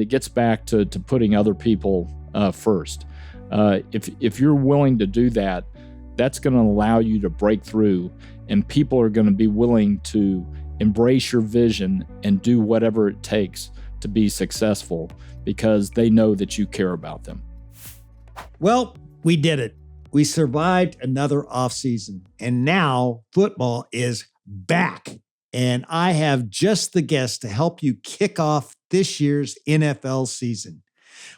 it gets back to putting other people first. If you're willing to do that, that's going to allow you to break through, and people are going to be willing to embrace your vision and do whatever it takes to be successful because they know that you care about them. Well, we did it. We survived another offseason, and now football is back. And I have just the guest to help you kick off this year's NFL season.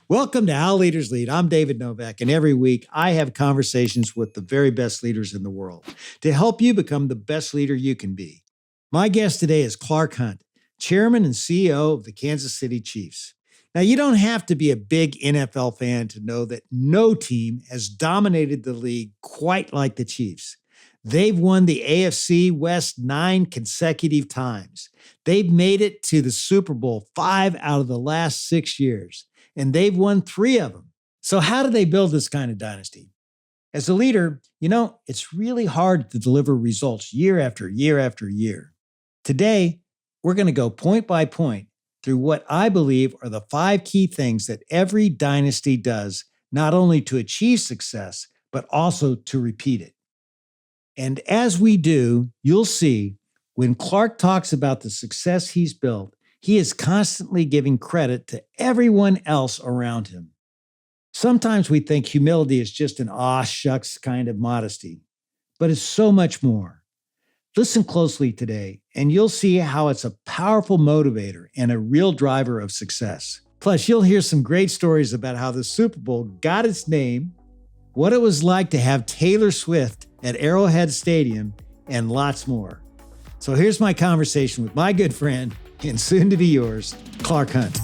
Welcome to How Leaders Lead. I'm David Novak, and every week I have conversations with the very best leaders in the world to help you become the best leader you can be. My guest today is Clark Hunt, Chairman and CEO of the Kansas City Chiefs. Now, you don't have to be a big NFL fan to know that no team has dominated the league quite like the Chiefs. They've won the AFC West 9 consecutive times. They've made it to the Super Bowl 5 out of the last 6 years, and they've won 3 of them. So how do they build this kind of dynasty? As a leader, it's really hard to deliver results year after year after year. Today, we're going to go point by point through what I believe are the 5 key things that every dynasty does, not only to achieve success, but also to repeat it. And as we do, you'll see when Clark talks about the success he's built, he is constantly giving credit to everyone else around him. Sometimes we think humility is just an aw shucks kind of modesty, but it's so much more. Listen closely today, and you'll see how it's a powerful motivator and a real driver of success. Plus, you'll hear some great stories about how the Super Bowl got its name, what it was like to have Taylor Swift at Arrowhead Stadium, and lots more. So here's my conversation with my good friend, and soon to be yours, Clark Hunt.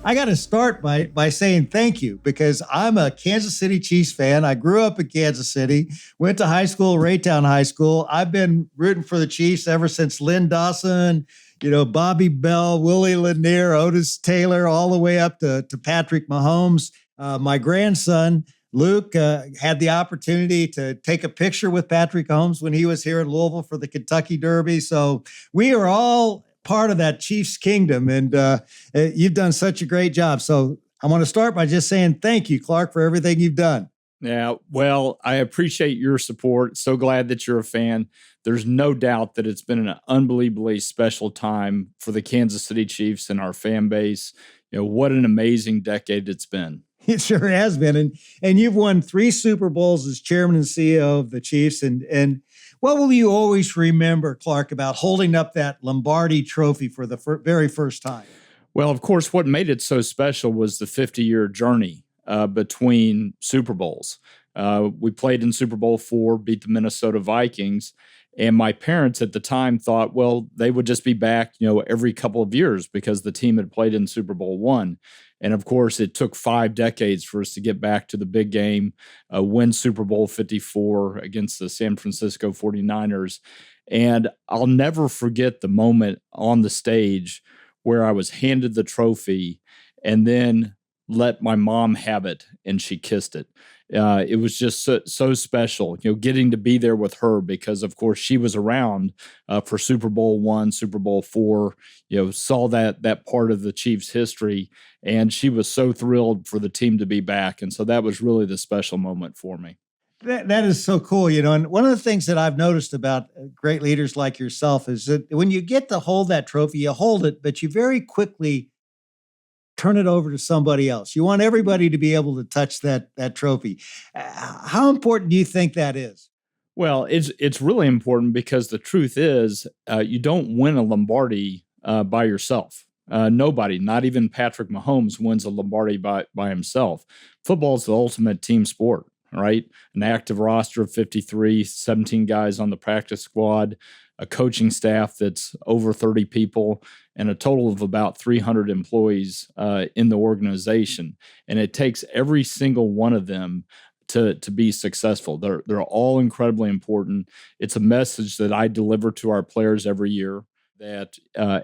I got to start by saying thank you because I'm a Kansas City Chiefs fan. I grew up in Kansas City, went to high school, Raytown High School. I've been rooting for the Chiefs ever since Lynn Dawson, Bobby Bell, Willie Lanier, Otis Taylor, all the way up to Patrick Mahomes. My grandson, Luke, had the opportunity to take a picture with Patrick Mahomes when he was here in Louisville for the Kentucky Derby. So we are all part of that Chiefs kingdom, and you've done such a great job. So I want to start by just saying thank you, Clark, for everything you've done. Yeah, well, I appreciate your support. So glad that you're a fan. There's no doubt that it's been an unbelievably special time for the Kansas City Chiefs and our fan base. What an amazing decade it's been. It sure has been. And you've won 3 Super Bowls as chairman and CEO of the Chiefs. And what will you always remember, Clark, about holding up that Lombardi trophy for the very first time? Well, of course, what made it so special was the 50-year journey between Super Bowls. We played in Super Bowl 4, beat the Minnesota Vikings, and my parents at the time thought, well, they would just be back, every couple of years because the team had played in Super Bowl 1. And of course, it took 5 decades for us to get back to the big game, win Super Bowl 54 against the San Francisco 49ers. And I'll never forget the moment on the stage where I was handed the trophy and then let my mom have it and she kissed it. It was just so special, getting to be there with her because, of course, she was around for Super Bowl 1, Super Bowl 4, saw that part of the Chiefs' history, and she was so thrilled for the team to be back. And so that was really the special moment for me. That is so cool, and one of the things that I've noticed about great leaders like yourself is that when you get to hold that trophy, you hold it, but you very quickly turn it over to somebody else. You want everybody to be able to touch that trophy. How important do you think that is? Well, it's really important because the truth is you don't win a Lombardi by yourself. Nobody, not even Patrick Mahomes, wins a Lombardi by himself. Football is the ultimate team sport, right? An active roster of 53, 17 guys on the practice squad, a coaching staff that's over 30 people, and a total of about 300 employees in the organization. And it takes every single one of them to be successful. They're all incredibly important. It's a message that I deliver to our players every year, that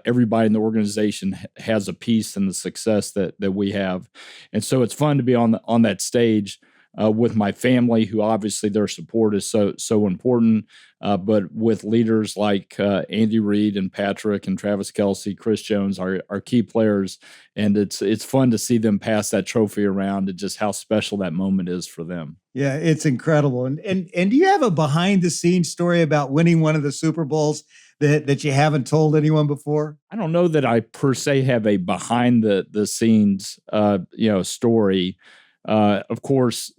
everybody in the organization has a piece in the success that we have. And so it's fun to be on that stage with my family, who obviously their support is so important, but with leaders like Andy Reid and Patrick and Travis Kelce, Chris Jones, our key players, and it's fun to see them pass that trophy around and just how special that moment is for them. Yeah, it's incredible. And do you have a behind the scenes story about winning one of the Super Bowls that you haven't told anyone before? I don't know that I per se have a behind the scenes story. Of course,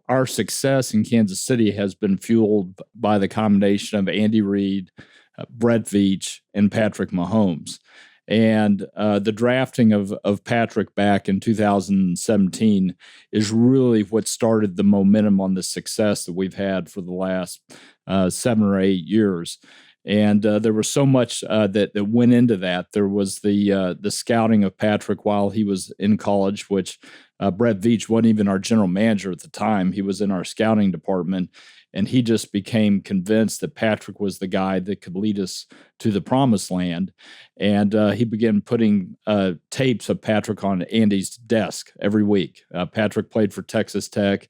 our success in Kansas City has been fueled by the combination of Andy Reid, Brett Veach, and Patrick Mahomes. And the drafting of Patrick back in 2017 is really what started the momentum on the success that we've had for the last 7 or 8 years. And there was so much that went into that. There was the scouting of Patrick while he was in college, which Brett Veach wasn't even our general manager at the time. He was in our scouting department, and he just became convinced that Patrick was the guy that could lead us to the promised land. And he began putting tapes of Patrick on Andy's desk every week. Patrick played for Texas Tech.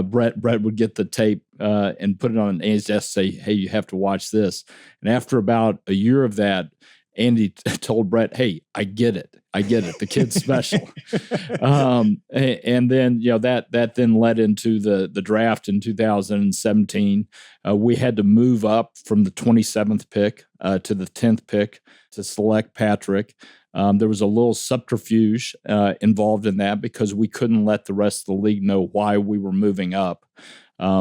Brett would get the tape and put it on Andy's desk, say, "Hey, you have to watch this." And after about a year of that, Andy told Brett, "Hey, I get it. The kid's special." And then that then led into the draft in 2017. We had to move up from the 27th pick to the 10th pick to select Patrick. There was a little subterfuge involved in that because we couldn't let the rest of the league know why we were moving up,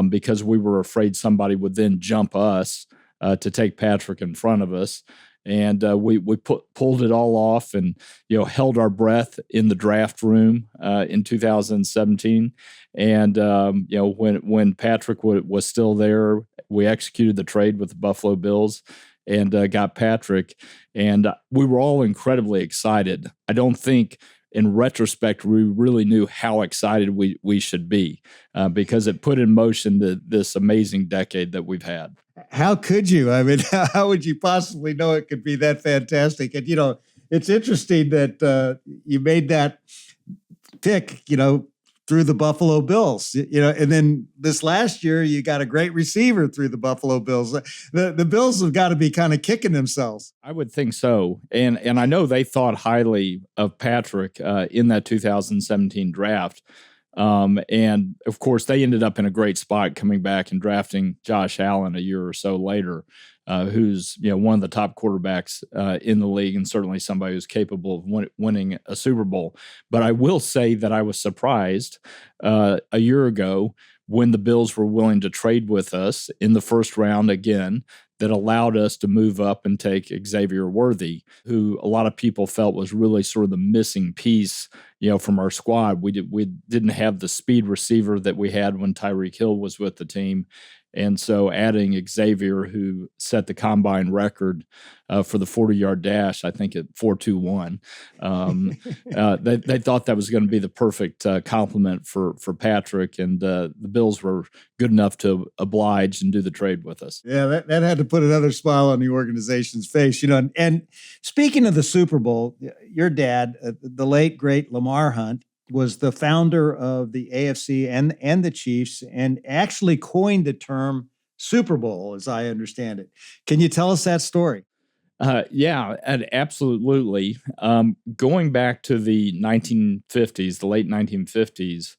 because we were afraid somebody would then jump us to take Patrick in front of us. And we pulled it all off and held our breath in the draft room in 2017. And when Patrick was still there, we executed the trade with the Buffalo Bills and got Patrick. And we were all incredibly excited. I don't think in retrospect we really knew how excited we should be because it put in motion this amazing decade that we've had. How could you? I mean, how would you possibly know it could be that fantastic? And, it's interesting that you made that pick, through the Buffalo Bills, and then this last year you got a great receiver through the Buffalo Bills. The Bills have got to be kind of kicking themselves. I would think so. And I know they thought highly of Patrick in that 2017 draft. And of course, they ended up in a great spot coming back and drafting Josh Allen a year or so later, who's one of the top quarterbacks in the league and certainly somebody who's capable of winning a Super Bowl. But I will say that I was surprised a year ago when the Bills were willing to trade with us in the first round again, that allowed us to move up and take Xavier Worthy, who a lot of people felt was really sort of the missing piece, from our squad. We didn't have the speed receiver that we had when Tyreek Hill was with the team. And so adding Xavier, who set the combine record for the 40-yard dash, I think at 4.21, they thought that was going to be the perfect complement for Patrick. And the Bills were good enough to oblige and do the trade with us. Yeah, that had to put another smile on the organization's face. And speaking of the Super Bowl, your dad, the late, great Lamar Hunt, was the founder of the AFC and the Chiefs and actually coined the term Super Bowl, as I understand it. Can you tell us that story? Yeah, absolutely. Going back to the 1950s, the late 1950s,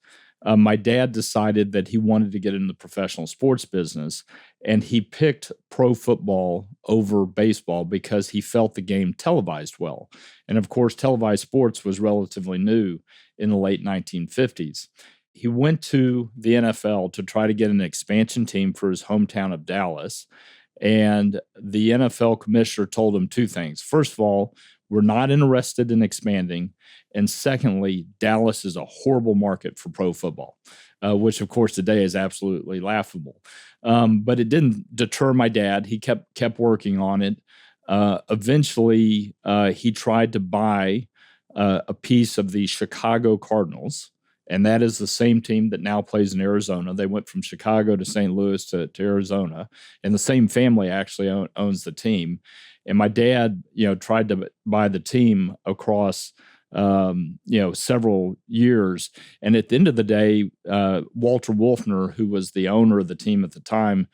my dad decided that he wanted to get into the professional sports business, and he picked pro football over baseball because he felt the game televised well. And of course, televised sports was relatively new in the late 1950s. He went to the NFL to try to get an expansion team for his hometown of Dallas. And the NFL commissioner told him two things. First of all, we're not interested in expanding. And secondly, Dallas is a horrible market for pro football, which of course today is absolutely laughable. But it didn't deter my dad. He kept working on it. Eventually, he tried to buy a piece of the Chicago Cardinals, and that is the same team that now plays in Arizona. They went from Chicago to St. Louis to Arizona, and the same family actually owns the team. And my dad, tried to buy the team across several years. And at the end of the day, Walter Wolfner, who was the owner of the team at the time,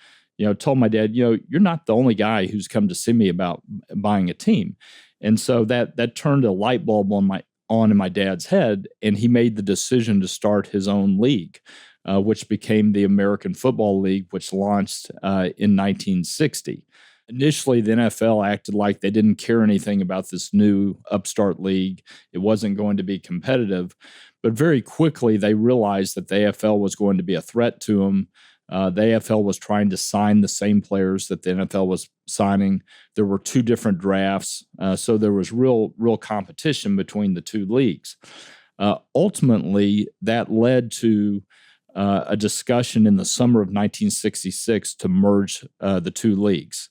told my dad, you're not the only guy who's come to see me about buying a team. And so that turned a light bulb on in my dad's head, and he made the decision to start his own league, which became the American Football League, which launched in 1960. Initially, the NFL acted like they didn't care anything about this new upstart league. It wasn't going to be competitive. But very quickly, they realized that the AFL was going to be a threat to them. The AFL was trying to sign the same players that the NFL was signing. There were two different drafts, so there was real competition between the two leagues. Ultimately, that led to a discussion in the summer of 1966 to merge the two leagues.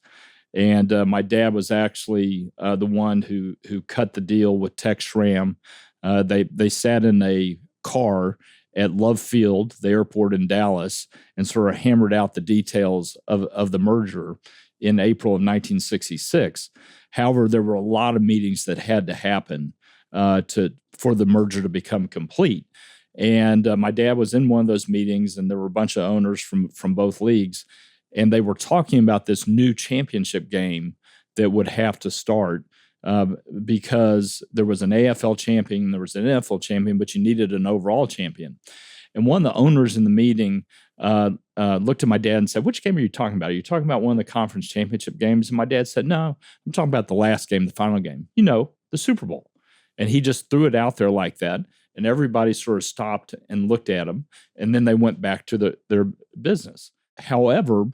And my dad was actually the one who cut the deal with Tex Schramm. They sat in a car at Love Field, the airport in Dallas, and sort of hammered out the details of the merger in April of 1966. However, there were a lot of meetings that had to happen for the merger to become complete. And my dad was in one of those meetings, and there were a bunch of owners from both leagues, and they were talking about this new championship game that would have to start because there was an AFL champion, there was an NFL champion, but you needed an overall champion. And one of the owners in the meeting looked at my dad and said, "Which game are you talking about? Are you talking about one of the conference championship games?" And my dad said, "No, I'm talking about the last game, the final game, the Super Bowl." And he just threw it out there like that. And everybody sort of stopped and looked at him, and then they went back to their business. However,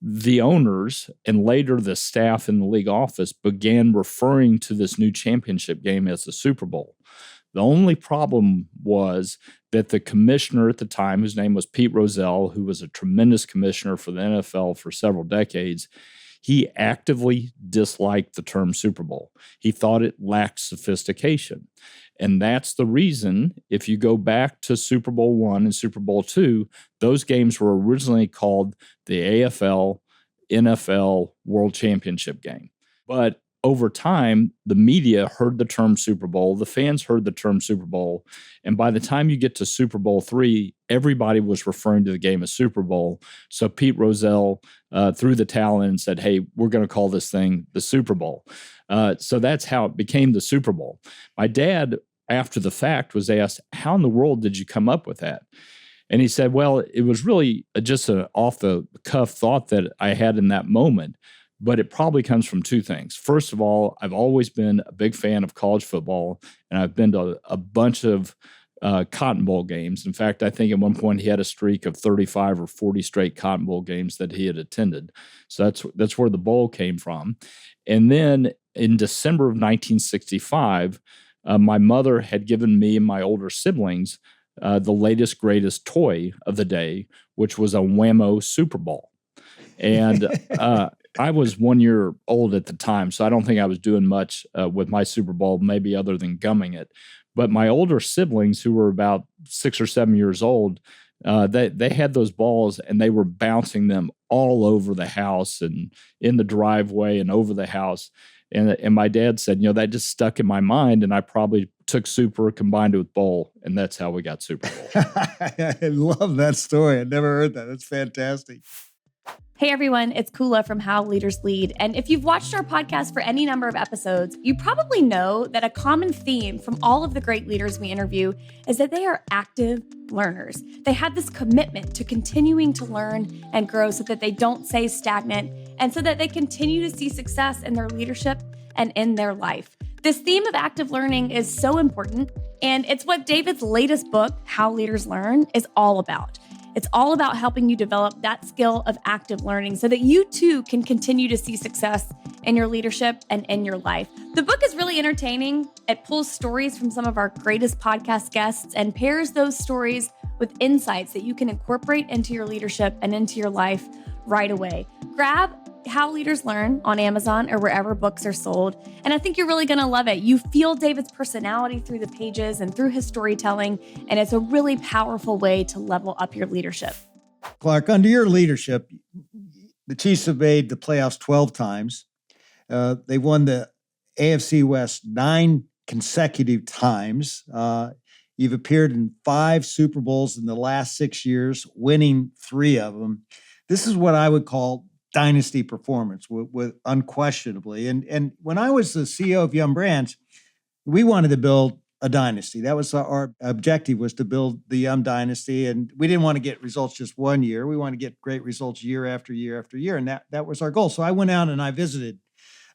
the owners and later the staff in the league office began referring to this new championship game as the Super Bowl. The only problem was that the commissioner at the time, whose name was Pete Rozelle, who was a tremendous commissioner for the NFL for several decades, he actively disliked the term Super Bowl. He thought it lacked sophistication. And that's the reason, if you go back to Super Bowl I and Super Bowl II, those games were originally called the AFL NFL World Championship game. But over time, the media heard the term Super Bowl, the fans heard the term Super Bowl, and by the time you get to Super Bowl III, everybody was referring to the game as Super Bowl. So Pete Rozelle threw the towel in and said, "Hey, we're going to call this thing the Super Bowl." So that's how it became the Super Bowl. My dad, after the fact, was asked, "How in the world did you come up with that?" And he said, "Well, it was really just an off-the-cuff thought that I had in that moment. But it probably comes from two things. First of all, I've always been a big fan of college football, and I've been to a bunch of Cotton Bowl games. In fact, I think at one point he had a streak of 35 or 40 straight Cotton Bowl games that he had attended. So that's where the bowl came from. And then in December of 1965, my mother had given me and my older siblings the latest, greatest toy of the day, which was a Whammo Super Bowl. And I was 1 year old at the time, so I don't think I was doing much with my Super Bowl, maybe other than gumming it. But my older siblings, who were about 6 or 7 years old, they had those balls, and they were bouncing them all over the house and in the driveway and over the house. And my dad said, that just stuck in my mind, and I probably took Super, combined it with Bowl, and that's how we got Super Bowl. I love that story. I never heard that. That's fantastic. Hey everyone, it's Kula from How Leaders Lead. And if you've watched our podcast for any number of episodes, you probably know that a common theme from all of the great leaders we interview is that they are active learners. They have this commitment to continuing to learn and grow so that they don't stay stagnant and so that they continue to see success in their leadership and in their life. This theme of active learning is so important, and it's what David's latest book, How Leaders Learn, is all about. It's all about helping you develop that skill of active learning so that you too can continue to see success in your leadership and in your life. The book is really entertaining. It pulls stories from some of our greatest podcast guests and pairs those stories with insights that you can incorporate into your leadership and into your life right away. Grab How Leaders Learn on Amazon or wherever books are sold. And I think you're really going to love it. You feel David's personality through the pages and through his storytelling, and it's a really powerful way to level up your leadership. Clark, under your leadership, the Chiefs have made the playoffs 12 times. They won the AFC West 9 consecutive times. You've appeared in 5 Super Bowls in the last 6 years, winning 3 of them. This is what I would call dynasty performance, with unquestionably. And when I was the CEO of Yum Brands, we wanted to build a dynasty. That was our objective, was to build the Yum dynasty. And we didn't want to get results just one year. We want to get great results year after year after year. And that was our goal. So I went out and I visited,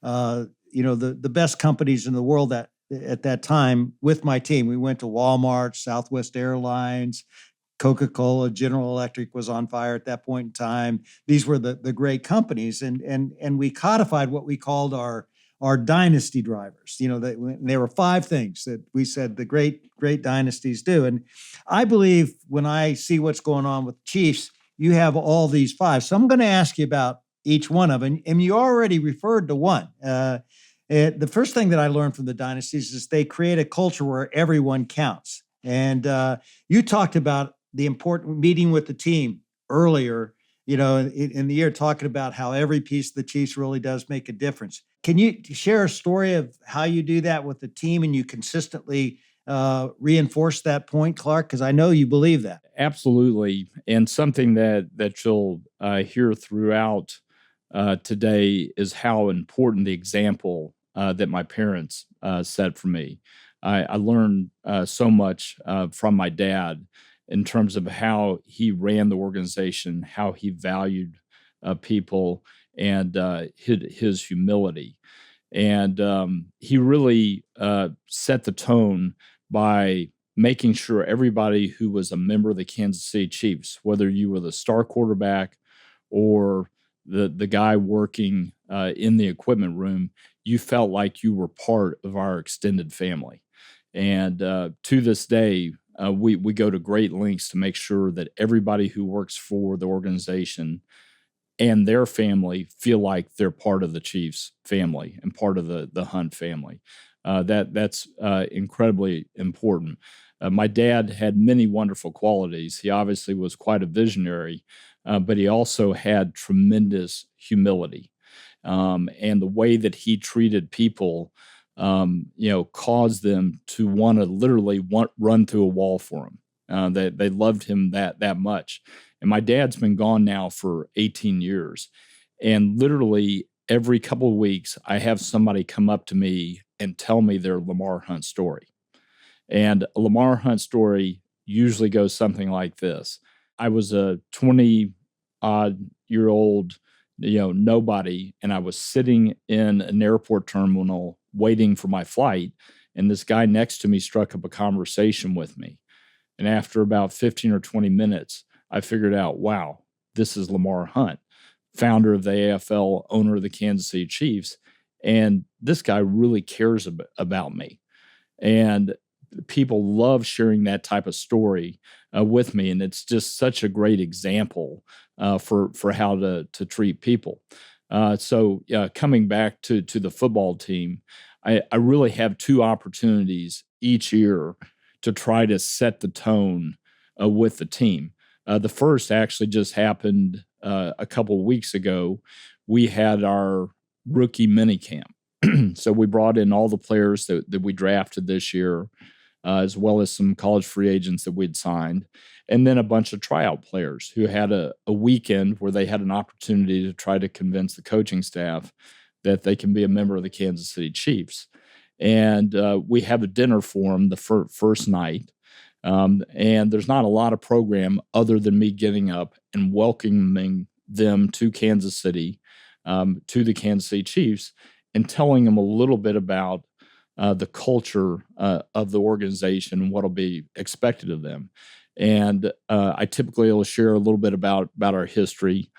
the best companies in the world at that time with my team. We went to Walmart, Southwest Airlines, Coca-Cola, General Electric was on fire at that point in time. These were the great companies. And we codified what we called our dynasty drivers. There were 5 things that we said the great dynasties do. And I believe when I see what's going on with Chiefs, you have all these 5. So I'm going to ask you about each one of them. And you already referred to one. The first thing that I learned from the dynasties is they create a culture where everyone counts. And you talked about the important meeting with the team earlier, in the year, talking about how every piece of the Chiefs really does make a difference. Can you share a story of how you do that with the team and you consistently reinforce that point, Clark? Because I know you believe that. Absolutely. And something that you'll hear throughout today is how important the example that my parents set for me. I learned so much from my dad in terms of how he ran the organization, how he valued people, and his humility. And he really set the tone by making sure everybody who was a member of the Kansas City Chiefs, whether you were the star quarterback or the guy working in the equipment room, you felt like you were part of our extended family. And to this day, we go to great lengths to make sure that everybody who works for the organization and their family feel like they're part of the Chiefs family and part of the Hunt family. That's incredibly important. My dad had many wonderful qualities. He obviously was quite a visionary, but he also had tremendous humility. And the way that he treated people, caused them to want to literally run through a wall for him. They loved him that much. And my dad's been gone now for 18 years. And literally every couple of weeks, I have somebody come up to me and tell me their Lamar Hunt story. And a Lamar Hunt story usually goes something like this. I was a 20-odd-year-old, nobody, and I was sitting in an airport terminal waiting for my flight, and this guy next to me struck up a conversation with me. And after about 15 or 20 minutes, I figured out, wow, this is Lamar Hunt, founder of the AFL, owner of the Kansas City Chiefs, and this guy really cares about me. And people love sharing that type of story with me, and it's just such a great example for how to treat people. So coming back to the football team, I really have 2 opportunities each year to try to set the tone with the team. The first actually just happened a couple of weeks ago. We had our rookie minicamp. So we brought in all the players that we drafted this year, as well as some college free agents that we'd signed, and then a bunch of tryout players who had a weekend where they had an opportunity to try to convince the coaching staff that they can be a member of the Kansas City Chiefs. And we have a dinner for them the first night. And there's not a lot of program other than me getting up and welcoming them to Kansas City, to the Kansas City Chiefs, and telling them a little bit about the culture of the organization and what will be expected of them. And I typically will share a little bit about our history,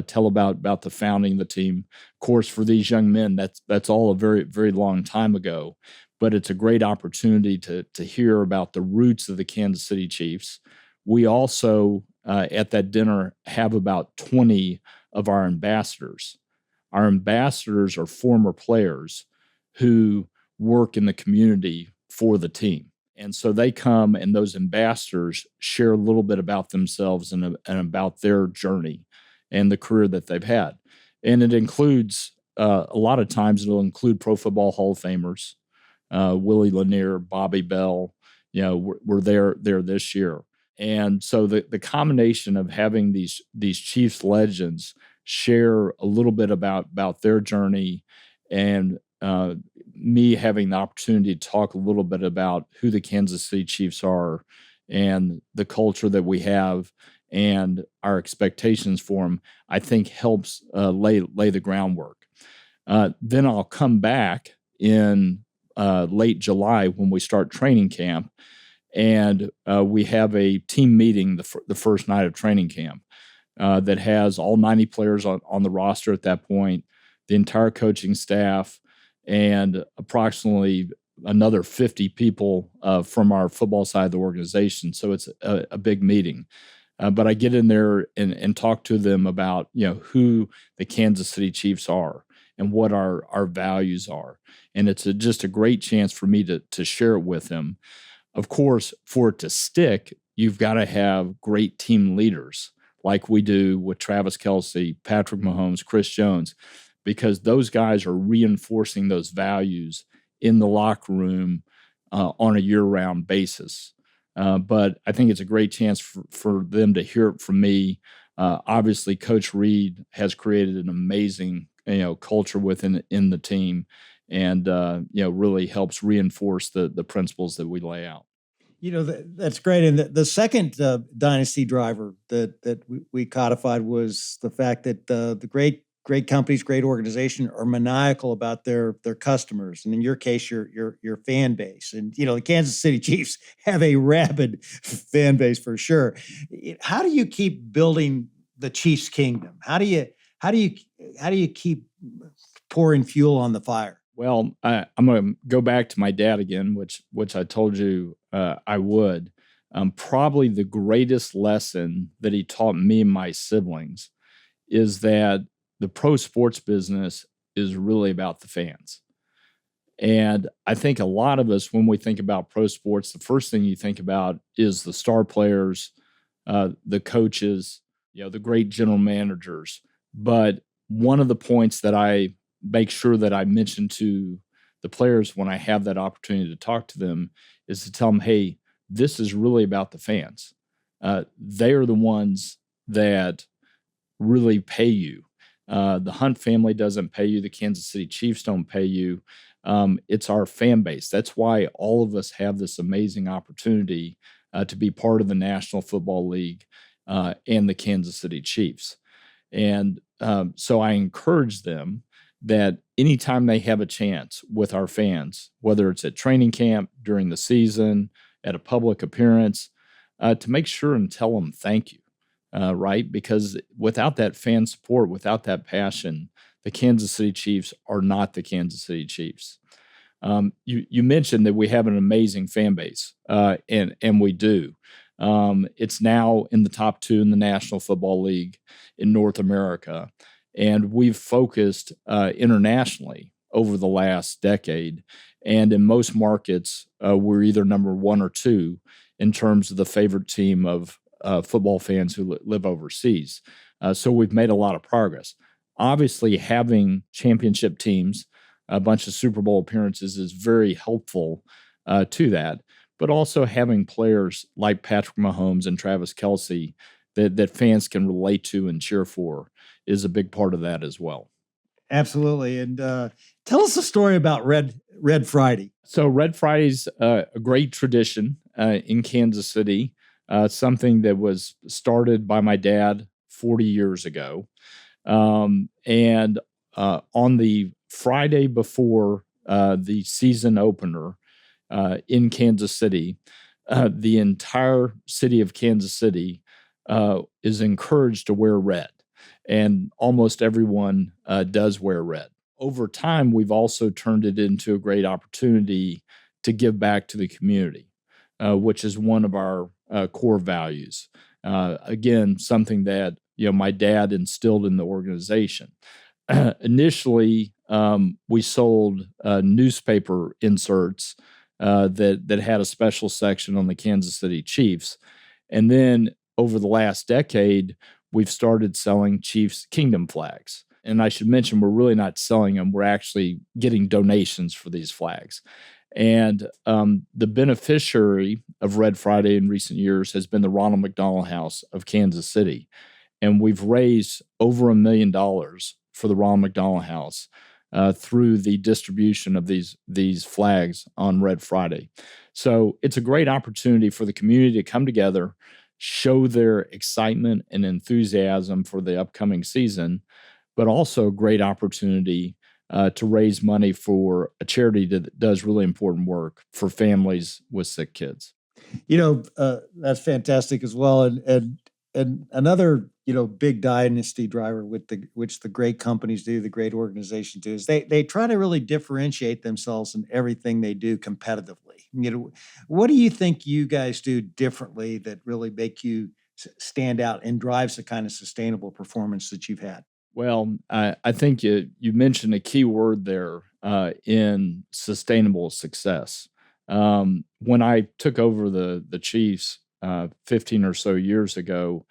tell about the founding of the team. Of course, for these young men, that's all a very, very long time ago. But it's a great opportunity to hear about the roots of the Kansas City Chiefs. We also, at that dinner, have about 20 of our ambassadors. Our ambassadors are former players who work in the community for the team. And so they come, and those ambassadors share a little bit about themselves and about their journey and the career that they've had. And it includes, a lot of times it'll include Pro Football Hall of Famers. Willie Lanier, Bobby Bell, were there this year. And so the combination of having these Chiefs legends share a little bit about their journey, and me having the opportunity to talk a little bit about who the Kansas City Chiefs are and the culture that we have and our expectations for them, I think helps lay the groundwork. Then I'll come back in late July when we start training camp, and we have a team meeting the first night of training camp that has all 90 players on the roster at that point, the entire coaching staff, and approximately another 50 people from our football side of the organization. So it's a big meeting. But I get in there and talk to them about who the Kansas City Chiefs are and what our values are. And it's just a great chance for me to share it with them. Of course, for it to stick, you've got to have great team leaders like we do with Travis Kelce, Patrick Mahomes, Chris Jones, because those guys are reinforcing those values in the locker room on a year-round basis. But I think it's a great chance for them to hear it from me. Obviously, Coach Reid has created an amazing culture within the team, and really helps reinforce the principles that we lay out. That's great. And the second dynasty driver that we codified was the fact that the great companies, great organization are maniacal about their customers, and in your case, your fan base. And the Kansas City Chiefs have a rabid fan base for sure. How do you keep building the Chiefs kingdom? How do you keep pouring fuel on the fire? Well, I'm going to go back to my dad again, which I told you I would. Probably the greatest lesson that he taught me and my siblings is that the pro sports business is really about the fans. And I think a lot of us, when we think about pro sports, the first thing you think about is the star players, the coaches, the great general managers. But one of the points that I make sure that I mention to the players when I have that opportunity to talk to them is to tell them, hey, this is really about the fans. They are the ones that really pay you. The Hunt family doesn't pay you. The Kansas City Chiefs don't pay you. It's our fan base. That's why all of us have this amazing opportunity to be part of the National Football League and the Kansas City Chiefs. And so I encourage them that anytime they have a chance with our fans, whether it's at training camp, during the season, at a public appearance, to make sure and tell them thank you, right? Because without that fan support, without that passion, the Kansas City Chiefs are not the Kansas City Chiefs. You mentioned that we have an amazing fan base, and we do. It's now in the top 2 in the National Football League in North America. And we've focused internationally over the last decade. And in most markets, we're either number 1 or 2 in terms of the favorite team of football fans who live overseas. So we've made a lot of progress. Obviously, having championship teams, a bunch of Super Bowl appearances is very helpful to that. But also having players like Patrick Mahomes and Travis Kelce that fans can relate to and cheer for is a big part of that as well. Absolutely. And tell us a story about Red Friday. So Red Friday's a great tradition in Kansas City, something that was started by my dad 40 years ago. And on the Friday before the season opener in Kansas City, the entire city of Kansas City is encouraged to wear red. And almost everyone does wear red. Over time, we've also turned it into a great opportunity to give back to the community, which is one of our core values. Again, something that my dad instilled in the organization. Initially, we sold newspaper inserts that had a special section on the Kansas City Chiefs, and then over the last decade, we've started selling Chiefs Kingdom flags. And I should mention, we're really not selling them. We're actually getting donations for these flags. And the beneficiary of Red Friday in recent years has been the Ronald McDonald House of Kansas City. And we've raised over $1 million for the Ronald McDonald House through the distribution of these flags on Red Friday. So it's a great opportunity for the community to come together, show their excitement and enthusiasm for the upcoming season, but also a great opportunity to raise money for a charity that does really important work for families with sick kids. That's fantastic as well. And another, big dynasty driver which the great companies do, the great organizations do, is they try to really differentiate themselves in everything they do competitively. What do you think you guys do differently that really make you stand out and drives the kind of sustainable performance that you've had? Well, I think you mentioned a key word there in sustainable success. When I took over the Chiefs 15 or so years ago,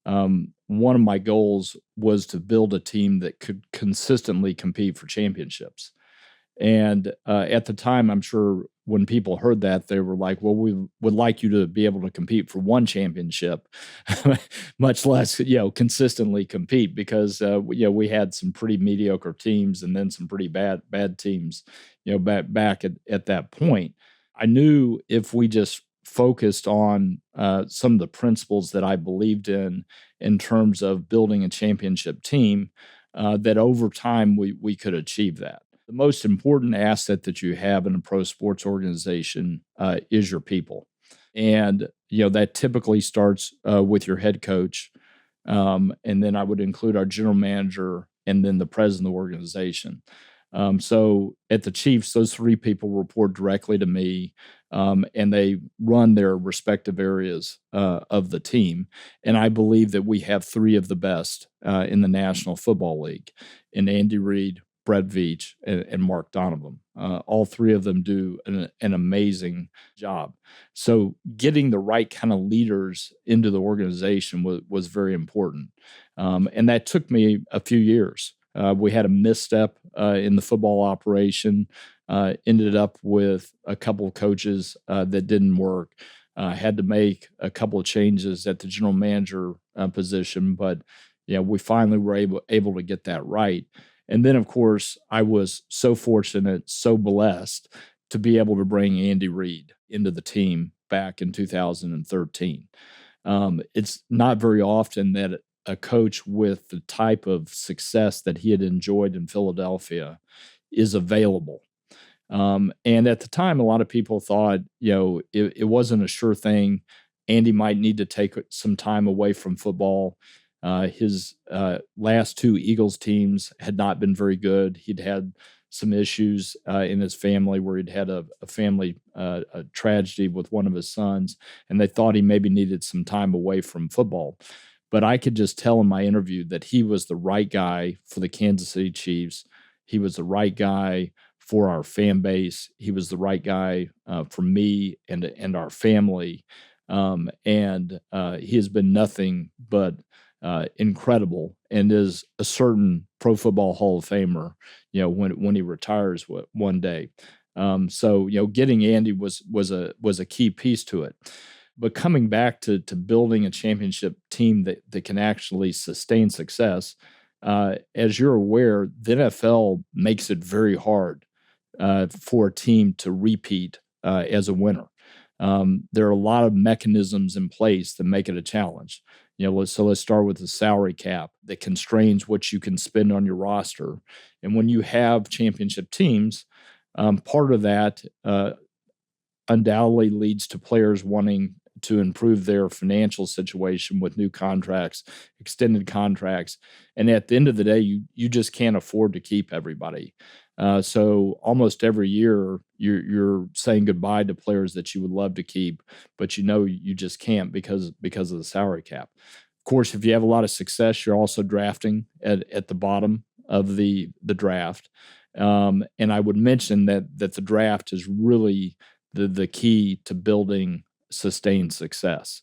one of my goals was to build a team that could consistently compete for championships. And at the time, I'm sure when people heard that, they were like, well, we would like you to be able to compete for one championship, much less, consistently compete, because, we had some pretty mediocre teams and then some pretty bad teams, back at that point. I knew if we just focused on some of the principles that I believed in terms of building a championship team, that over time we could achieve that. The most important asset that you have in a pro sports organization is your people. And, that typically starts with your head coach. And then I would include our general manager and then the president of the organization. So at the Chiefs, those three people report directly to me, and they run their respective areas of the team. And I believe that we have three of the best in the National Football League, in Andy Reid, Brett Veach, and Mark Donovan. All three of them do an amazing job. So getting the right kind of leaders into the organization was very important. And that took me a few years. We had a misstep in the football operation, ended up with a couple of coaches that didn't work, had to make a couple of changes at the general manager position, but we finally were able to get that right. And then, of course, I was so fortunate, so blessed to be able to bring Andy Reid into the team back in 2013. It's not very often that a coach with the type of success that he had enjoyed in Philadelphia is available. And at the time, a lot of people thought, it wasn't a sure thing. Andy might need to take some time away from football. His last two Eagles teams had not been very good. He'd had some issues in his family where he'd had a family a tragedy with one of his sons, and they thought he maybe needed some time away from football. But I could just tell in my interview that he was the right guy for the Kansas City Chiefs. He was the right guy for our fan base. He was the right guy for me and our family. And he has been nothing but incredible, and is a certain Pro Football Hall of Famer, when he retires one day. So getting Andy was a key piece to it. But coming back to building a championship team that can actually sustain success, as you're aware, the NFL makes it very hard for a team to repeat as a winner. There are a lot of mechanisms in place that make it a challenge. Let's start with the salary cap that constrains what you can spend on your roster. And when you have championship teams, part of that undoubtedly leads to players wanting to improve their financial situation with new contracts, extended contracts. And at the end of the day, you just can't afford to keep everybody. So almost every year you're saying goodbye to players that you would love to keep, but you just can't because of the salary cap. Of course, if you have a lot of success, you're also drafting at the bottom of the draft. And I would mention that the draft is really the key to building sustained success.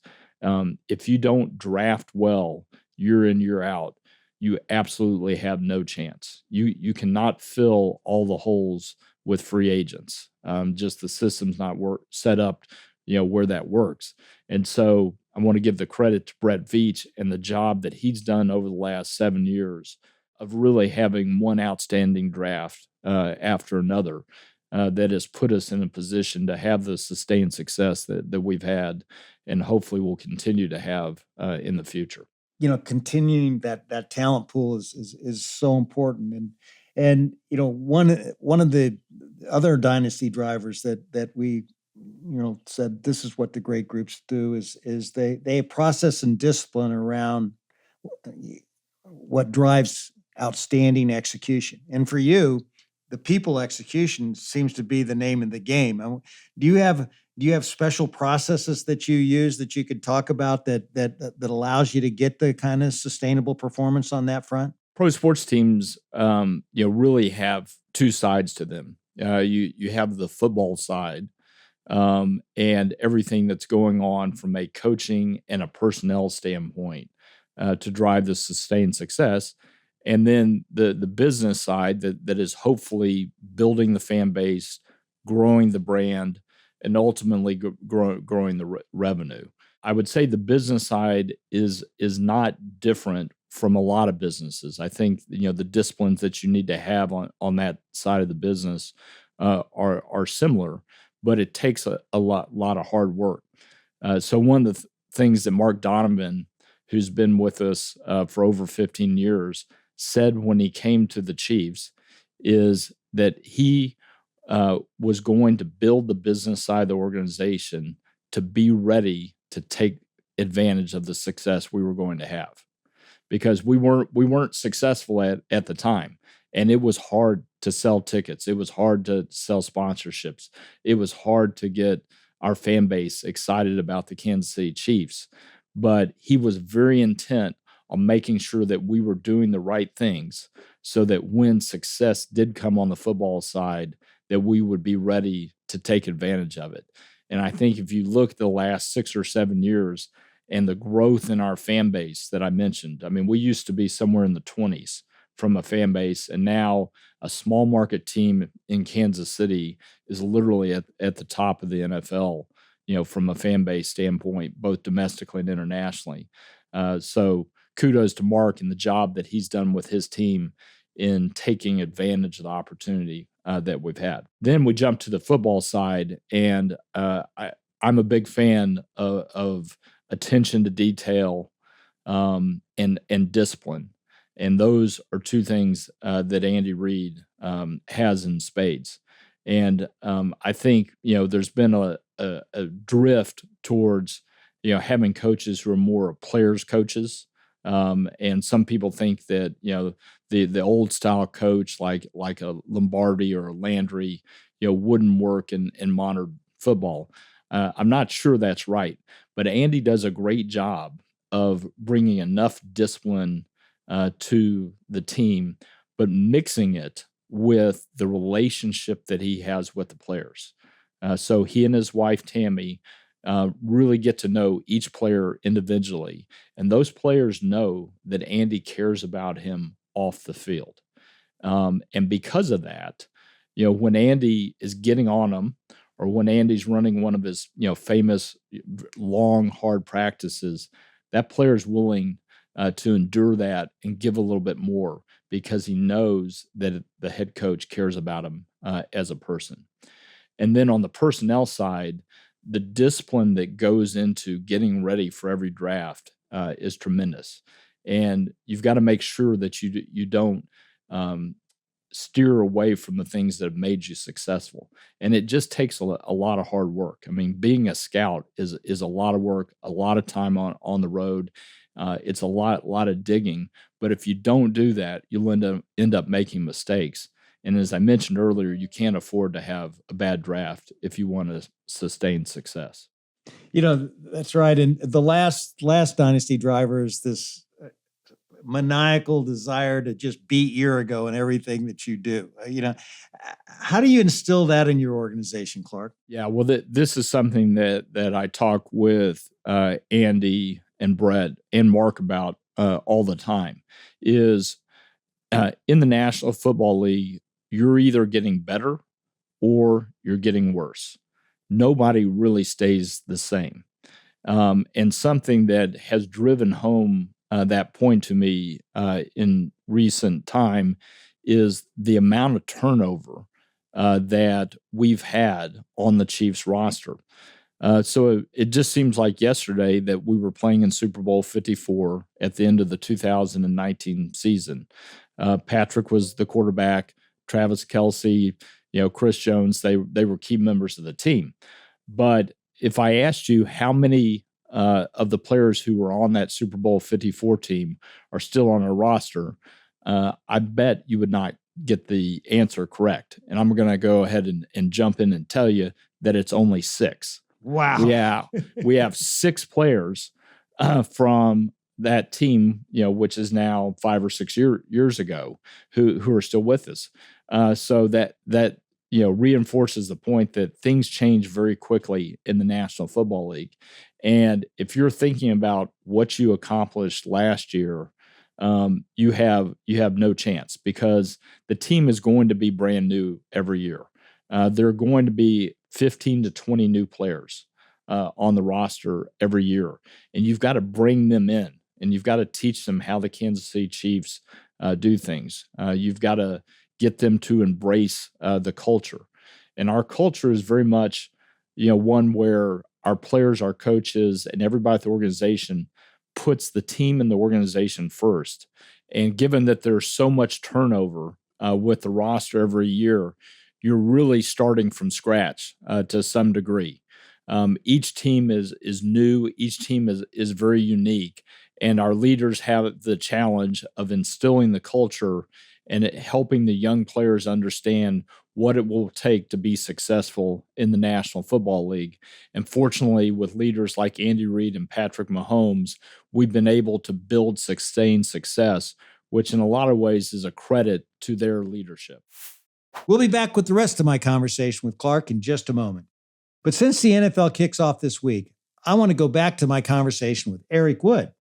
If you don't draft well, year in, year out, you absolutely have no chance. You cannot fill all the holes with free agents. Just the system's not set up, where that works. And so I want to give the credit to Brett Veach and the job that he's done over the last 7 years of really having one outstanding draft after another that has put us in a position to have the sustained success that we've had, and hopefully will continue to have in the future. Continuing that talent pool is so important. And one of the other dynasty drivers that we said this is what the great groups do is they process and discipline around what drives outstanding execution. And for you, the people execution seems to be the name of the game. Do you have special processes that you use that you could talk about that allows you to get the kind of sustainable performance on that front? Pro sports teams, really have two sides to them. You have the football side, and everything that's going on from a coaching and a personnel standpoint to drive the sustained success. And then the business side that is hopefully building the fan base, growing the brand, and ultimately growing the revenue. I would say the business side is not different from a lot of businesses. I think the disciplines that you need to have on that side of the business are similar, but it takes a lot of hard work. So one of the things that Mark Donovan, who's been with us for over 15 years, said when he came to the Chiefs is that he was going to build the business side of the organization to be ready to take advantage of the success we were going to have, because we weren't successful at the time, and it was hard to sell tickets. It was hard to sell sponsorships. It was hard to get our fan base excited about the Kansas City Chiefs. But he was very intent on making sure that we were doing the right things so that when success did come on the football side, that we would be ready to take advantage of it. And I think if you look at the last 6 or 7 years and the growth in our fan base that I mentioned, I mean, we used to be somewhere in the 20s from a fan base, and now a small market team in Kansas City is literally at the top of the NFL, from a fan base standpoint, both domestically and internationally. So kudos to Mark and the job that he's done with his team in taking advantage of the opportunity that we've had. Then we jump to the football side, and I'm a big fan of attention to detail and discipline. And those are two things that Andy Reid has in spades. And I think, there's been a drift towards, having coaches who are more players coaches. And some people think that, the old style coach like a Lombardi or a Landry, wouldn't work in modern football. I'm not sure that's right, but Andy does a great job of bringing enough discipline to the team, but mixing it with the relationship that he has with the players. So he and his wife, Tammy, really get to know each player individually. And those players know that Andy cares about him off the field. And because of that, when Andy is getting on them, or when Andy's running one of his, famous long, hard practices, that player is willing to endure that and give a little bit more because he knows that the head coach cares about him as a person. And then on the personnel side, the discipline that goes into getting ready for every draft is tremendous. And you've got to make sure that you don't steer away from the things that have made you successful. And it just takes a lot of hard work. I mean, being a scout is a lot of work, a lot of time on the road. It's a lot of digging. But if you don't do that, you'll end up making mistakes. And as I mentioned earlier, you can't afford to have a bad draft if you want to sustain success. That's right. And the last dynasty driver is this maniacal desire to just beat Irigo in everything that you do. How do you instill that in your organization, Clark? Yeah, well, this is something that I talk with Andy and Brett and Mark about all the time. Is in the National Football League, you're either getting better or you're getting worse. Nobody really stays the same. And something that has driven home that point to me in recent time is the amount of turnover that we've had on the Chiefs roster. So it just seems like yesterday that we were playing in Super Bowl 54 at the end of the 2019 season. Patrick was the quarterback, Travis Kelce, Chris Jones, they were key members of the team. But if I asked you how many of the players who were on that Super Bowl 54 team are still on our roster, I bet you would not get the answer correct. And I'm going to go ahead and jump in and tell you that it's only 6. Wow. Yeah, we have 6 players from that team, which is now 5 or 6 years ago, who are still with us. So that reinforces the point that things change very quickly in the National Football League. And if you're thinking about what you accomplished last year, you have no chance, because the team is going to be brand new every year. There are going to be 15 to 20 new players on the roster every year, and you've got to bring them in, and you've got to teach them how the Kansas City Chiefs do things. You've got to get them to embrace the culture. And our culture is very much, one where our players, our coaches, and everybody at the organization puts the team and the organization first. And given that there's so much turnover with the roster every year, you're really starting from scratch to some degree. Each team is new. Each team is very unique. And our leaders have the challenge of instilling the culture and helping the young players understand what it will take to be successful in the National Football League. And fortunately, with leaders like Andy Reid and Patrick Mahomes, we've been able to build sustained success, which in a lot of ways is a credit to their leadership. We'll be back with the rest of my conversation with Clark in just a moment. But since the NFL kicks off this week, I want to go back to my conversation with Eric Wood,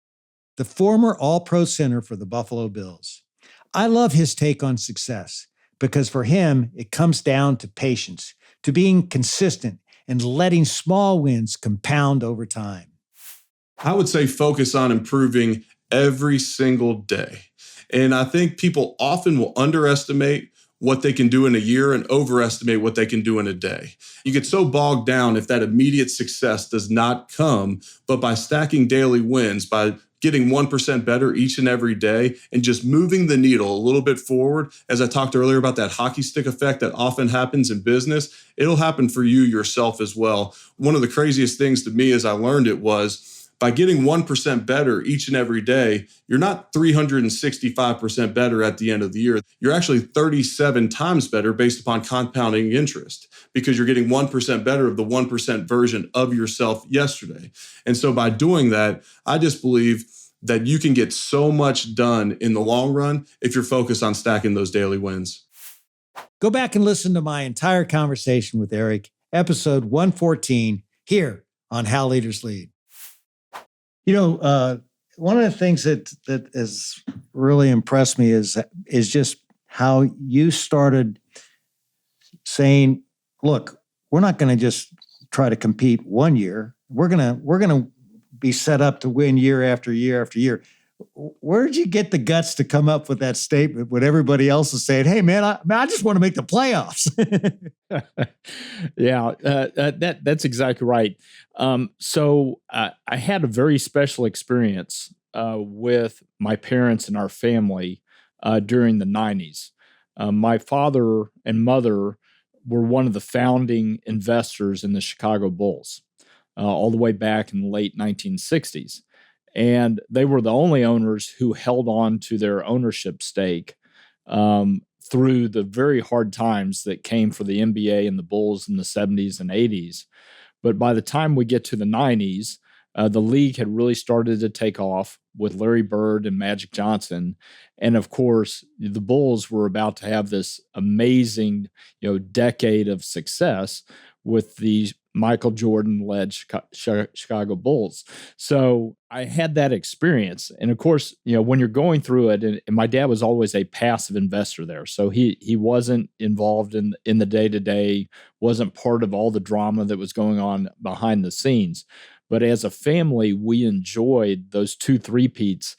the former All-Pro center for the Buffalo Bills. I love his take on success, because for him, it comes down to patience, to being consistent, and letting small wins compound over time. I would say focus on improving every single day. And I think people often will underestimate what they can do in a year and overestimate what they can do in a day. You get so bogged down if that immediate success does not come, but by stacking daily wins, by getting 1% better each and every day, and just moving the needle a little bit forward. As I talked earlier about that hockey stick effect that often happens in business, it'll happen for you yourself as well. One of the craziest things to me as I learned it was, by getting 1% better each and every day, you're not 365% better at the end of the year. You're actually 37 times better based upon compounding interest, because you're getting 1% better of the 1% version of yourself yesterday. And so by doing that, I just believe that you can get so much done in the long run if you're focused on stacking those daily wins. Go back and listen to my entire conversation with Eric, episode 114, here on How Leaders Lead. One of the things that has really impressed me is just how you started saying, look, we're not going to just try to compete one year. We're going to be set up to win year after year after year. Where did you get the guts to come up with that statement when everybody else is saying, hey, man, I just want to make the playoffs? Yeah, that's exactly right. So I had a very special experience with my parents and our family during the 90s. My father and mother were one of the founding investors in the Chicago Bulls all the way back in the late 1960s. And they were the only owners who held on to their ownership stake through the very hard times that came for the NBA and the Bulls in the 70s and 80s. But by the time we get to the 90s, the league had really started to take off with Larry Bird and Magic Johnson. And of course, the Bulls were about to have this amazing, decade of success with the Michael Jordan led Chicago Bulls. So I had that experience. And of course, when you're going through it, and my dad was always a passive investor there. So he wasn't involved in the day-to-day, wasn't part of all the drama that was going on behind the scenes. But as a family, we enjoyed those 2 3-peats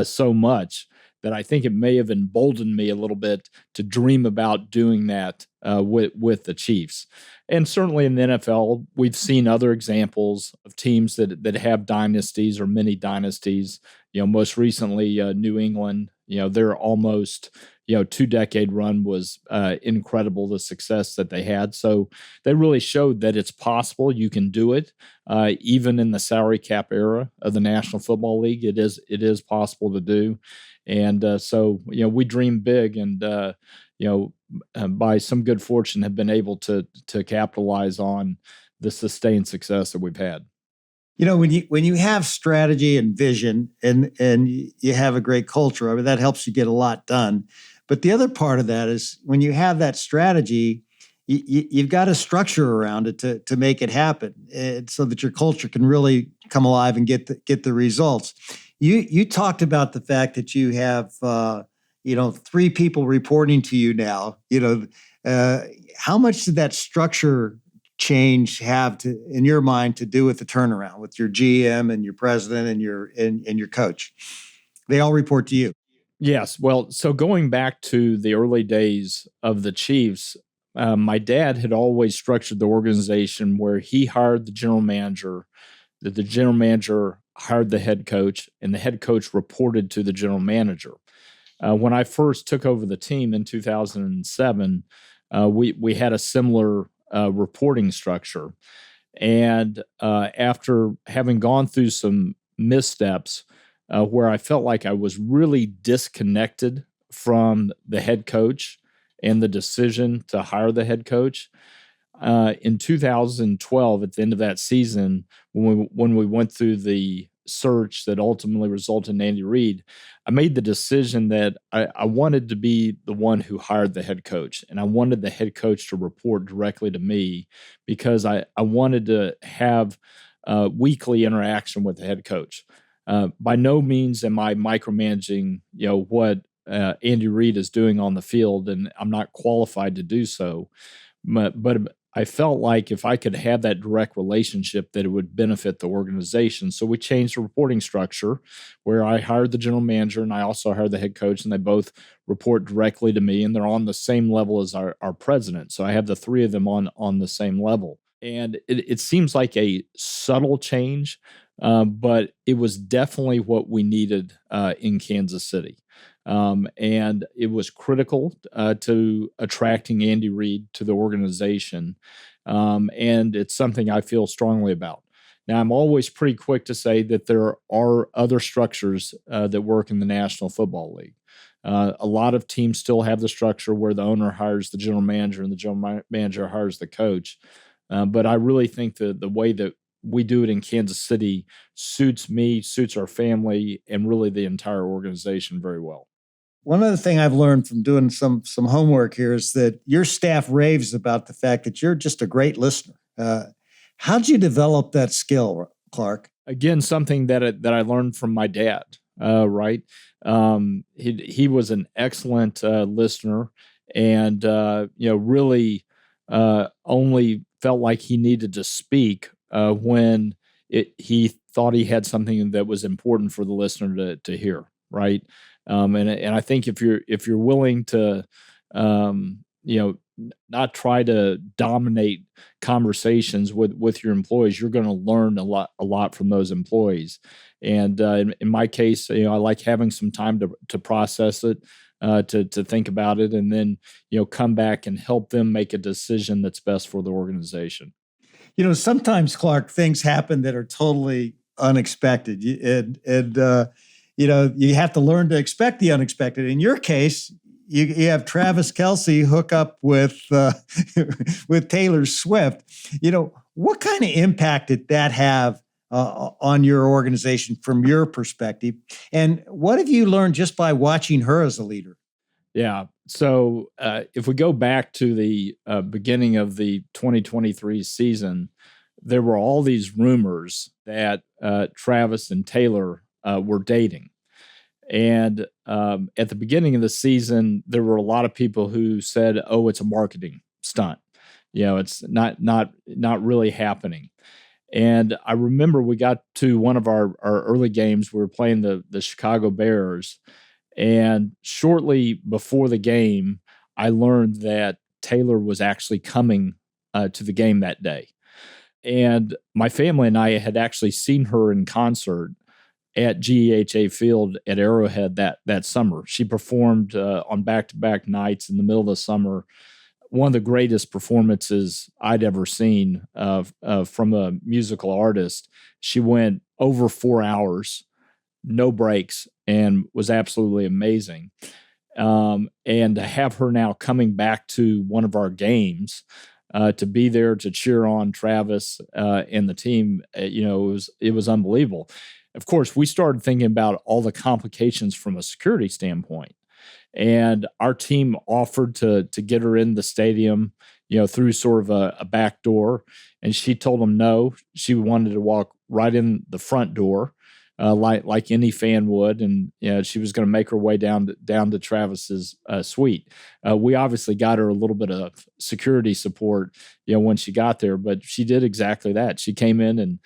so much that I think it may have emboldened me a little bit to dream about doing that with the Chiefs. And certainly in the NFL, we've seen other examples of teams that have dynasties or mini dynasties. Most recently, New England, their almost 2-decade run was incredible, the success that they had. So they really showed that it's possible. You can do it. Even in the salary cap era of the National Football League, it is possible to do. And so we dream big, and by some good fortune have been able to capitalize on the sustained success that we've had. When you have strategy and vision and you have a great culture, I mean, that helps you get a lot done. But the other part of that is when you have that strategy, you've got a structure around it to make it happen, so that your culture can really come alive and get the results. You talked about the fact that you have 3 people reporting to you now. How much did that structure change have in your mind to do with the turnaround with your GM and your president and your coach? They all report to you. Yes. Well, so going back to the early days of the Chiefs, my dad had always structured the organization where he hired the general manager, that the general manager hired the head coach, and the head coach reported to the general manager. When I first took over the team in 2007, we had a similar reporting structure. And after having gone through some missteps where I felt like I was really disconnected from the head coach and the decision to hire the head coach, in 2012, at the end of that season, when we went through the search that ultimately resulted in Andy Reid, I made the decision that I wanted to be the one who hired the head coach, and I wanted the head coach to report directly to me because I wanted to have weekly interaction with the head coach. By no means am I micromanaging, what Andy Reid is doing on the field, and I'm not qualified to do so. But I felt like if I could have that direct relationship, that it would benefit the organization. So we changed the reporting structure where I hired the general manager and I also hired the head coach, and they both report directly to me, and they're on the same level as our president. So I have the 3 of them on the same level. And it seems like a subtle change, but it was definitely what we needed in Kansas City. And it was critical to attracting Andy Reid to the organization. And it's something I feel strongly about. Now, I'm always pretty quick to say that there are other structures that work in the National Football League. A lot of teams still have the structure where the owner hires the general manager and the general manager hires the coach. But I really think that the way that we do it in Kansas City suits me, suits our family, and really the entire organization very well. One other thing I've learned from doing some homework here is that your staff raves about the fact that you're just a great listener. How'd you develop that skill, Clark? Again, something that I learned from my dad. Right, he was an excellent listener, and really only felt like he needed to speak when he thought he had something that was important for the listener to hear. Right. And I think if you're willing to, not try to dominate conversations with your employees, you're going to learn a lot from those employees. And in my case, I like having some time to process it, to think about it, and then come back and help them make a decision that's best for the organization. Sometimes, Clark, things happen that are totally unexpected, and you have to learn to expect the unexpected. In your case, you have Travis Kelce hook up with Taylor Swift. What kind of impact did that have on your organization from your perspective? And what have you learned just by watching her as a leader? Yeah. So if we go back to the beginning of the 2023 season, there were all these rumors that Travis and Taylor were dating. And at the beginning of the season, there were a lot of people who said, "Oh, it's a marketing stunt. It's not really happening." And I remember we got to one of our early games. We were playing the Chicago Bears, and shortly before the game, I learned that Taylor was actually coming to the game that day. And my family and I had actually seen her in concert at GEHA Field at Arrowhead that summer. She performed on back-to-back nights in the middle of the summer. One of the greatest performances I'd ever seen from a musical artist. She went over 4 hours, no breaks, and was absolutely amazing. And to have her now coming back to one of our games, to be there to cheer on Travis and the team, it was unbelievable. Of course, we started thinking about all the complications from a security standpoint. And our team offered to get her in the stadium, through sort of a back door. And she told them no. She wanted to walk right in the front door, like any fan would. And she was going to make her way down to Travis's suite. We obviously got her a little bit of security support, when she got there. But she did exactly that. She came in and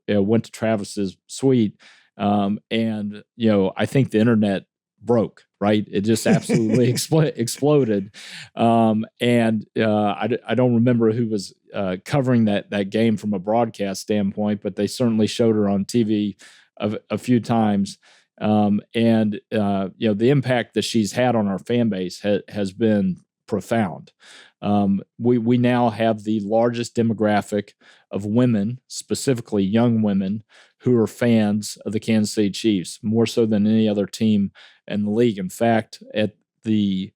went to Travis's suite. And I think the internet broke, right? It just absolutely exploded. And I don't remember who was covering that game from a broadcast standpoint, but they certainly showed her on TV a few times. And the impact that she's had on our fan base has been profound. We now have the largest demographic of women, specifically young women, who are fans of the Kansas City Chiefs, more so than any other team in the league. In fact, at the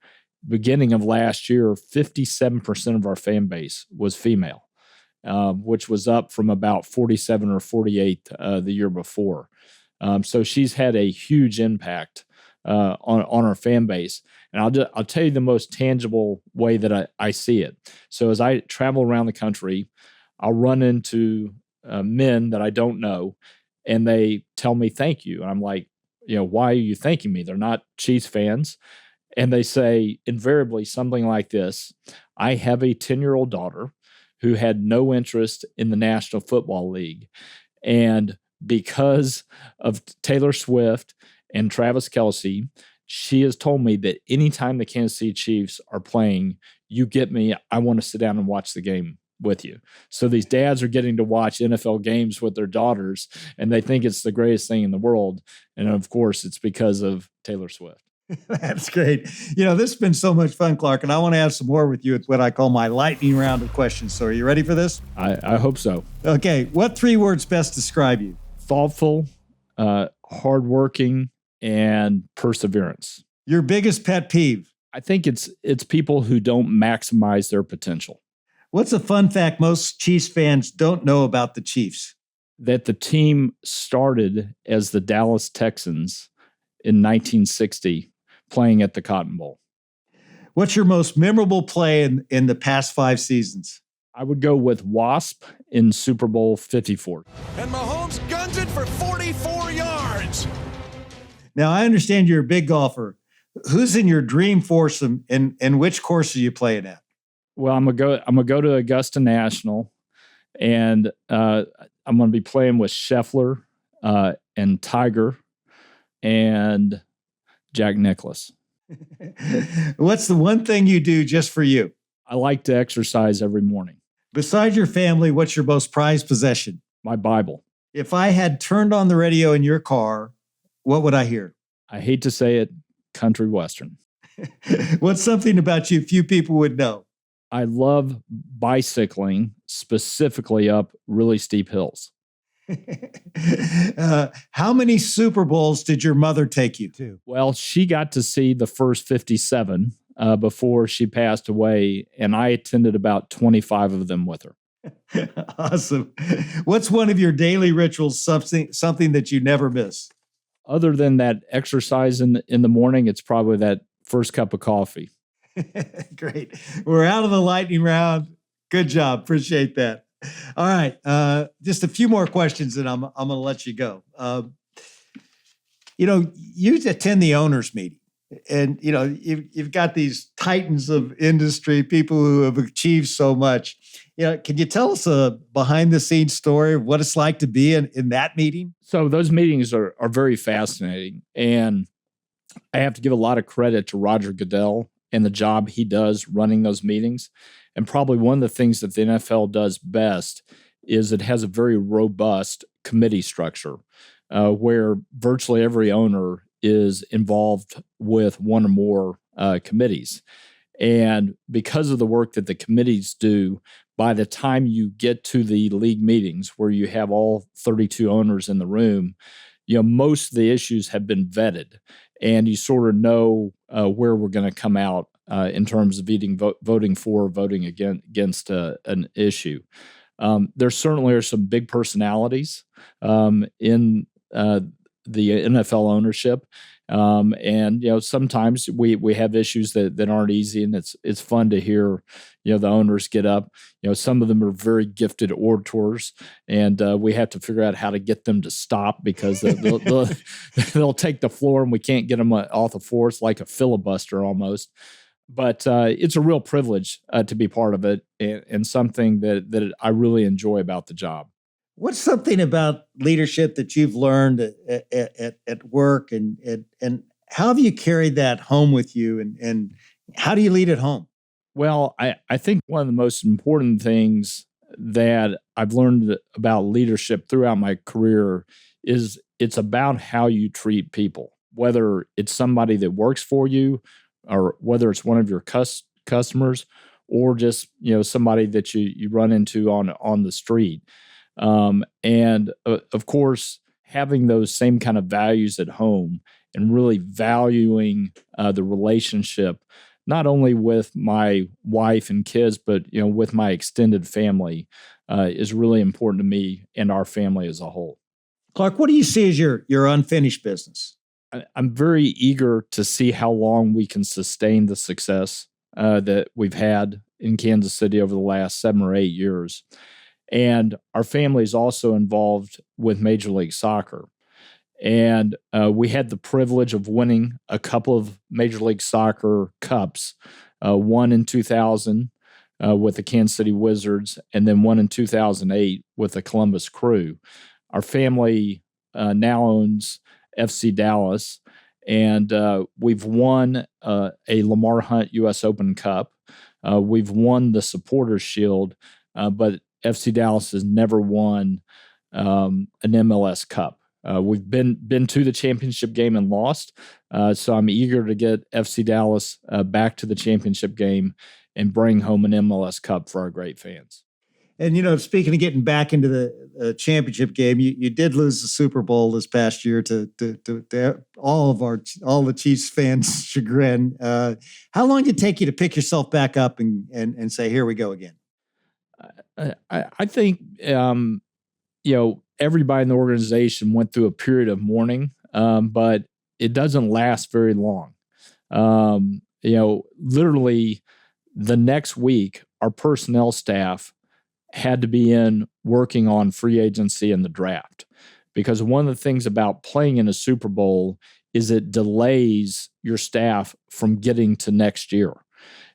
beginning of last year, 57% of our fan base was female, which was up from about 47 or 48 the year before. So she's had a huge impact on our fan base. And I'll tell you the most tangible way that I see it. So as I travel around the country, I'll run into men that I don't know, and they tell me thank you. And I'm like, why are you thanking me? They're not Chiefs fans. And they say invariably something like this: I have a 10-year-old daughter who had no interest in the National Football League. And because of Taylor Swift and Travis Kelce, she has told me that anytime the Kansas City Chiefs are playing, you get me, I want to sit down and watch the game with you. So these dads are getting to watch NFL games with their daughters, and they think it's the greatest thing in the world. And of course, it's because of Taylor Swift. That's great. This has been so much fun, Clark, and I want to have some more with you. It's what I call my lightning round of questions. So are you ready for this? I hope so. Okay. What 3 words best describe you? Thoughtful, hardworking, and perseverance. Your biggest pet peeve? I think it's people who don't maximize their potential. What's a fun fact most Chiefs fans don't know about the Chiefs? That the team started as the Dallas Texans in 1960, playing at the Cotton Bowl. What's your most memorable play in the past 5 seasons? I would go with Wasp in Super Bowl 54. And Mahomes guns it for 44 yards. Now, I understand you're a big golfer. Who's in your dream foursome, and which course are you playing at? Well, I'm gonna go to Augusta National, and I'm gonna be playing with Scheffler and Tiger and Jack Nicklaus. What's the one thing you do just for you? I like to exercise every morning. Besides your family, what's your most prized possession? My Bible. If I had turned on the radio in your car, what would I hear? I hate to say it, country western. What's something about you few people would know? I love bicycling, specifically up really steep hills. How many Super Bowls did your mother take you to? Well, she got to see the first 57 before she passed away, and I attended about 25 of them with her. Awesome. What's one of your daily rituals, something that you never miss? Other than that exercise in the morning, it's probably that first cup of coffee. Great. We're out of the lightning round. Good job. Appreciate that. All right. Just a few more questions and I'm going to let you go. You attend the owners meeting and, you've got these titans of industry, people who have achieved so much. Can you tell us a behind the scenes story of what it's like to be in that meeting? So those meetings are very fascinating. And I have to give a lot of credit to Roger Goodell and the job he does running those meetings. And probably one of the things that the NFL does best is it has a very robust committee structure where virtually every owner is involved with one or more committees. And because of the work that the committees do, by the time you get to the league meetings where you have all 32 owners in the room, most of the issues have been vetted and you sort of know where we're going to come out in terms of voting for or voting against an issue. There certainly are some big personalities in the NFL ownership. And sometimes we have issues that aren't easy, and it's fun to hear the owners get up. Some of them are very gifted orators, and we have to figure out how to get them to stop because they'll take the floor and we can't get them off the floor. It's like a filibuster almost. But it's a real privilege to be part of it, and something that I really enjoy about the job. What's something about leadership that you've learned at work, and how have you carried that home with you, and how do you lead at home? Well, I think one of the most important things that I've learned about leadership throughout my career is it's about how you treat people, whether it's somebody that works for you or whether it's one of your customers or just somebody that you run into on the street. And of course, having those same kind of values at home and really valuing the relationship, not only with my wife and kids, but with my extended family, is really important to me and our family as a whole. Clark, what do you see as your unfinished business? I'm very eager to see how long we can sustain the success that we've had in Kansas City over the last 7 or 8 years. And our family is also involved with Major League Soccer. And we had the privilege of winning a couple of Major League Soccer cups, one in 2000 with the Kansas City Wizards, and then one in 2008 with the Columbus Crew. Our family now owns FC Dallas, and we've won a Lamar Hunt U.S. Open Cup. We've won the Supporters Shield, but FC Dallas has never won an MLS Cup. We've been to the championship game and lost, so I'm eager to get FC Dallas back to the championship game and bring home an MLS Cup for our great fans. And, speaking of getting back into the championship game, you did lose the Super Bowl this past year to all the Chiefs fans' chagrin. How long did it take you to pick yourself back up and say, here we go again? I think, everybody in the organization went through a period of mourning, but it doesn't last very long. Literally the next week, our personnel staff had to be in working on free agency and the draft, because one of the things about playing in a Super Bowl is it delays your staff from getting to next year.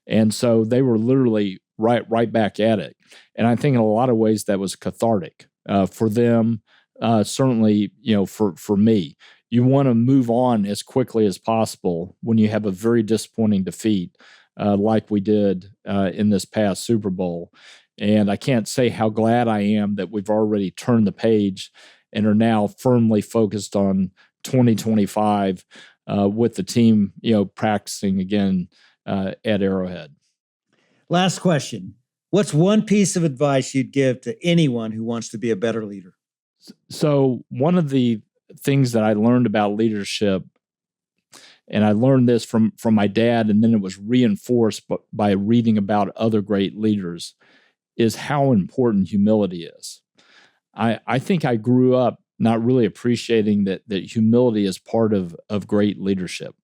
And so they were literally right back at it. And I think in a lot of ways that was cathartic for them, certainly, for me. You want to move on as quickly as possible when you have a very disappointing defeat like we did in this past Super Bowl. And I can't say how glad I am that we've already turned the page and are now firmly focused on 2025 with the team, practicing again at Arrowhead. Last question. What's one piece of advice you'd give to anyone who wants to be a better leader? So one of the things that I learned about leadership, and I learned this from my dad, and then it was reinforced by reading about other great leaders, is how important humility is. I think I grew up not really appreciating that humility is part of great leadership.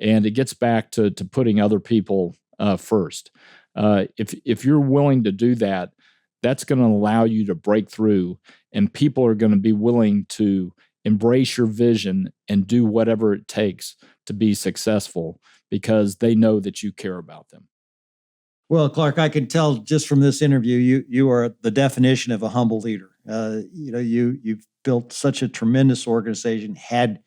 And it gets back to putting other people first. If you're willing to do that, that's going to allow you to break through, and people are going to be willing to embrace your vision and do whatever it takes to be successful because they know that you care about them. Well, Clark, I can tell just from this interview, you are the definition of a humble leader. You've built such a tremendous organization, had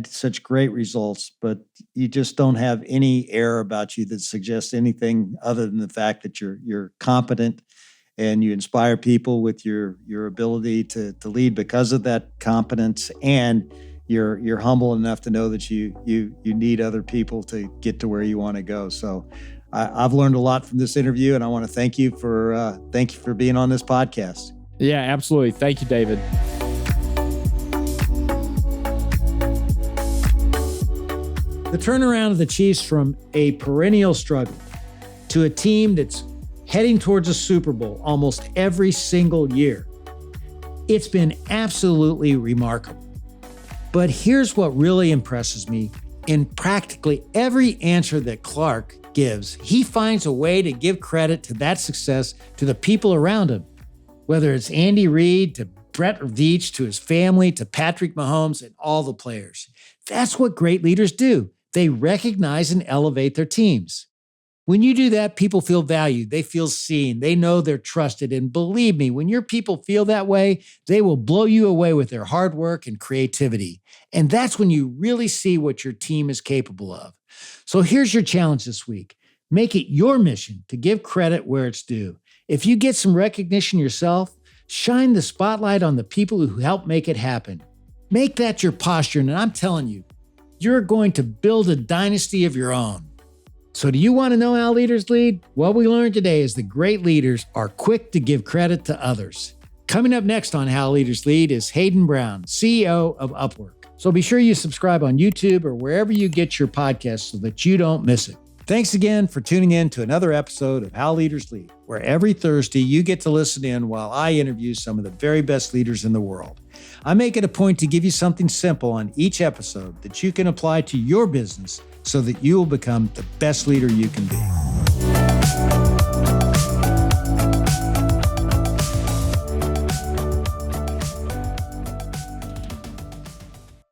such great results, but you just don't have any air about you that suggests anything other than the fact that you're competent and you inspire people with your ability to lead because of that competence, and you're humble enough to know that you need other people to get to where you want to go. So I've learned a lot from this interview, and I want to thank you for being on this podcast. Yeah, absolutely. Thank you, David. The turnaround of the Chiefs from a perennial struggle to a team that's heading towards a Super Bowl almost every single year. It's been absolutely remarkable. But here's what really impresses me. In practically every answer that Clark gives, he finds a way to give credit to that success to the people around him, whether it's Andy Reid to Brett Veach to his family to Patrick Mahomes and all the players. That's what great leaders do. They recognize and elevate their teams. When you do that, people feel valued. They feel seen. They know they're trusted. And believe me, when your people feel that way, they will blow you away with their hard work and creativity. And that's when you really see what your team is capable of. So here's your challenge this week. Make it your mission to give credit where it's due. If you get some recognition yourself, shine the spotlight on the people who help make it happen. Make that your posture, and I'm telling you, you're going to build a dynasty of your own. So do you want to know how leaders lead? What we learned today is that great leaders are quick to give credit to others. Coming up next on How Leaders Lead is Hayden Brown, CEO of Upwork. So be sure you subscribe on YouTube or wherever you get your podcasts so that you don't miss it. Thanks again for tuning in to another episode of How Leaders Lead, where every Thursday you get to listen in while I interview some of the very best leaders in the world. I make it a point to give you something simple on each episode that you can apply to your business so that you will become the best leader you can be.